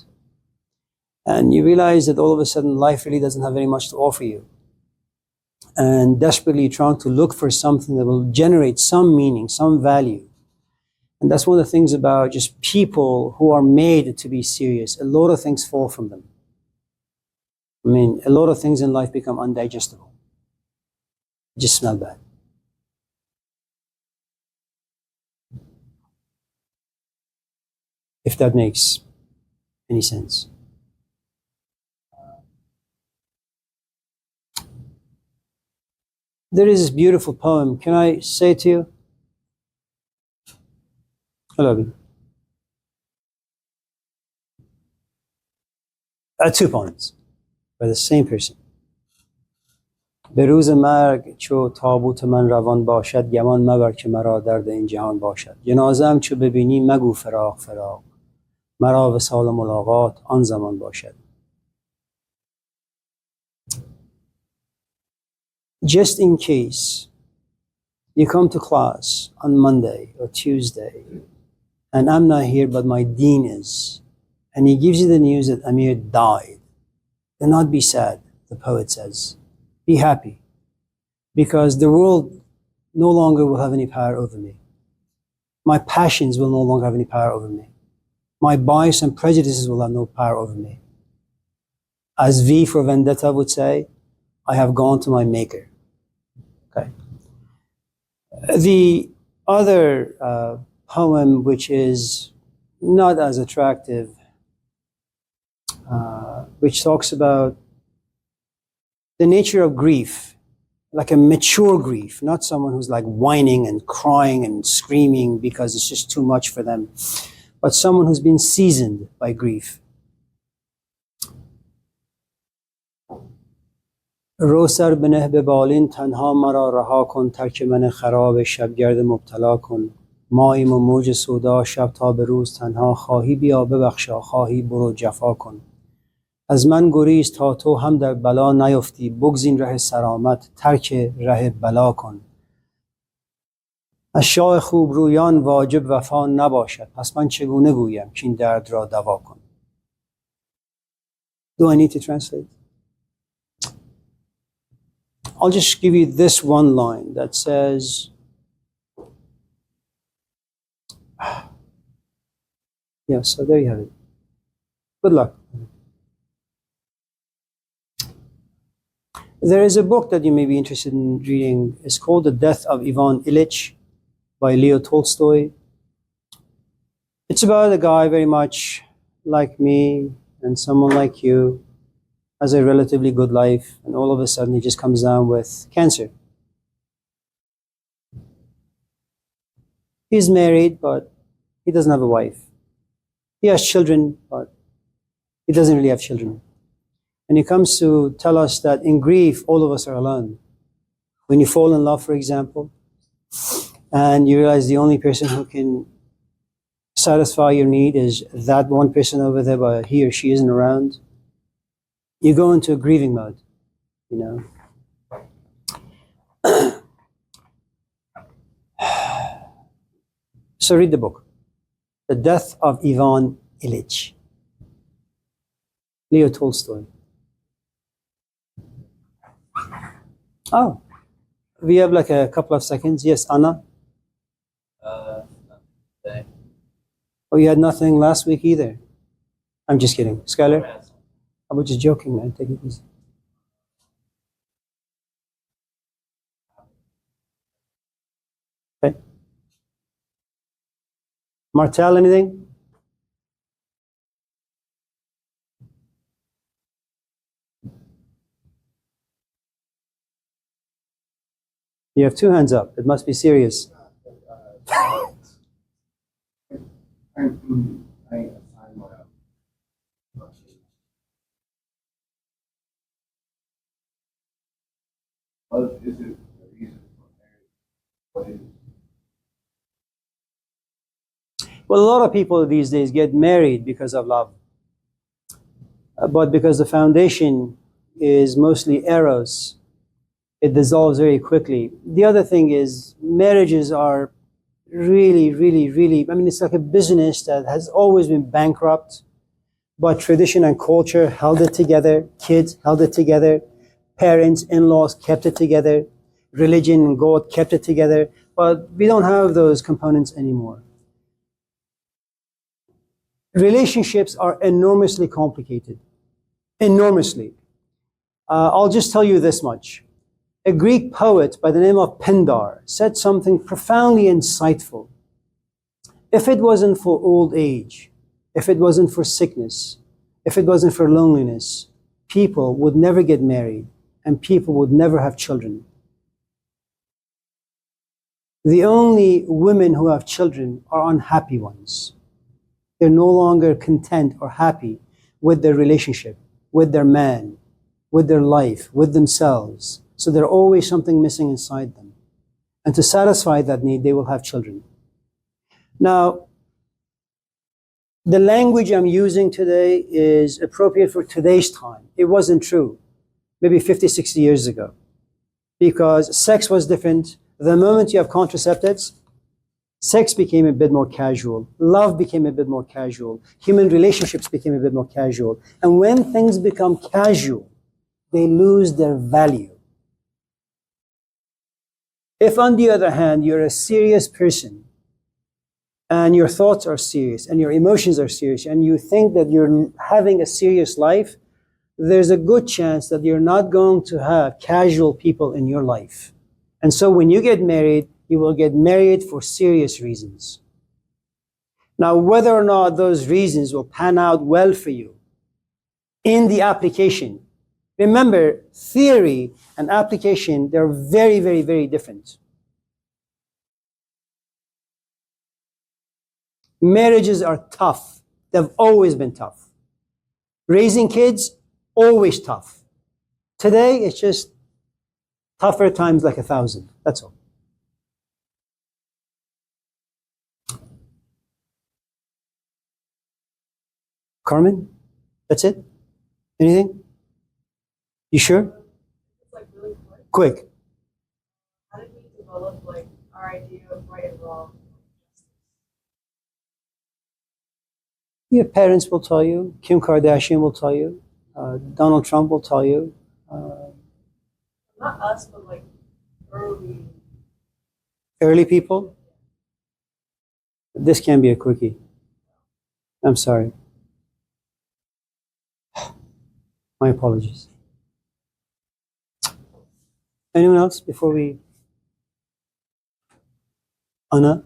[SPEAKER 1] And you realize that all of a sudden life really doesn't have very much to offer you. And desperately trying to look for something that will generate some meaning, some value. And that's one of the things about just people who are made to be serious. A lot of things fall from them. I mean, a lot of things in life become undigestible. Just smell bad. If that makes any sense. There is this beautiful poem. Can I say it to you? Hello. 2 poems by the same person. به روز مرگ چو تابوت من روان باشد گمان مبر که مرا درد این جهان باشد جنازه‌ام چو ببینی مگو فراق فراق مرا وصال و ملاقات آن زمان باشد. Just in case you come to class on Monday or Tuesday and I'm not here but my dean is, and he gives you the news that Amir died, do not be sad, the poet says. Be happy, because the world no longer will have any power over me. My passions will no longer have any power over me. My bias and prejudices will have no power over me. As V for Vendetta would say, I have gone to my maker. Okay. The other poem, which is not as attractive, which talks about the nature of grief, like a mature grief, not someone who's like whining and crying and screaming because it's just too much for them, but someone who's been seasoned by grief. رو سر بنه به بالین تنها مرا رها کن ترک من خراب شبگرد مبتلا کن ماییم و موج سودا شب تا به روز تنها خواهی بیا ببخشا خواهی برو جفا کن از من گریز تا تو هم در بلا نیفتی بگزین ره سلامت ترک ره بلا کن از شاه خوب رویان واجب وفا نباشد پس من چگونه گویم که این درد را دوا کن. Do I need to translate? I'll just give you this one line that says, yeah, so there you have it. Good luck. There is a book that you may be interested in reading. It's called The Death of Ivan Ilyich by Leo Tolstoy. It's about a guy very much like me and someone like you, has a relatively good life, and all of a sudden he just comes down with cancer. He's married, but he doesn't have a wife. He has children, but he doesn't really have children. And he comes to tell us that in grief, all of us are alone. When you fall in love, for example, and you realize the only person who can satisfy your need is that one person over there, but he or she isn't around, you go into a grieving mode, you know. So read the book, The Death of Ivan Ilyich, Leo Tolstoy. Oh, we have like a couple of seconds. Yes, Anna?
[SPEAKER 3] Today.
[SPEAKER 1] Oh, you had nothing last week either? I'm just kidding. Skylar? I was just joking, man. Take it easy. Okay. Martel, anything? You have 2 hands up. It must be serious.
[SPEAKER 4] What is it
[SPEAKER 1] Well, a lot of people these days get married because of love. But because the foundation is mostly eros, it dissolves very quickly. The other thing is marriages are really, really, really, I mean, it's like a business that has always been bankrupt, but tradition and culture held it together, kids held it together, parents, in-laws kept it together, religion and God kept it together, but we don't have those components anymore. Relationships are enormously complicated, enormously. I'll just tell you this much. A Greek poet by the name of Pindar said something profoundly insightful. If it wasn't for old age, if it wasn't for sickness, if it wasn't for loneliness, people would never get married and people would never have children. The only women who have children are unhappy ones. They're no longer content or happy with their relationship, with their man, with their life, with themselves. So there's always something missing inside them. And to satisfy that need, they will have children. Now, the language I'm using today is appropriate for today's time. It wasn't true maybe 50, 60 years ago, because sex was different. The moment you have contraceptives, sex became a bit more casual. Love became a bit more casual. Human relationships became a bit more casual. And when things become casual, they lose their value. If, on the other hand, you're a serious person, and your thoughts are serious, and your emotions are serious, and you think that you're having a serious life, there's a good chance that you're not going to have casual people in your life. And so when you get married, you will get married for serious reasons. Now, whether or not those reasons will pan out well for you in the application, remember, theory and application, they're very, very, very different. Marriages are tough. They've always been tough. Raising kids, always tough. Today, it's just tougher times like 1,000. That's all. Carmen, that's it? Anything? You sure?
[SPEAKER 2] It's like really quick.
[SPEAKER 1] Quick.
[SPEAKER 2] How did we develop like our idea of right and wrong?
[SPEAKER 1] Your parents will tell you. Kim Kardashian will tell you. Donald Trump will tell you.
[SPEAKER 2] Not us, but like early.
[SPEAKER 1] Early people. This can be a quickie. I'm sorry. My apologies. Anyone else before we? Anna?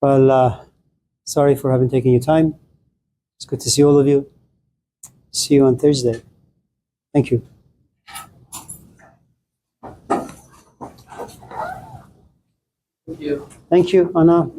[SPEAKER 1] Well, sorry for having taken your time. It's good to see all of you. See you on Thursday. Thank you.
[SPEAKER 4] Thank you.
[SPEAKER 1] Thank you, Anna.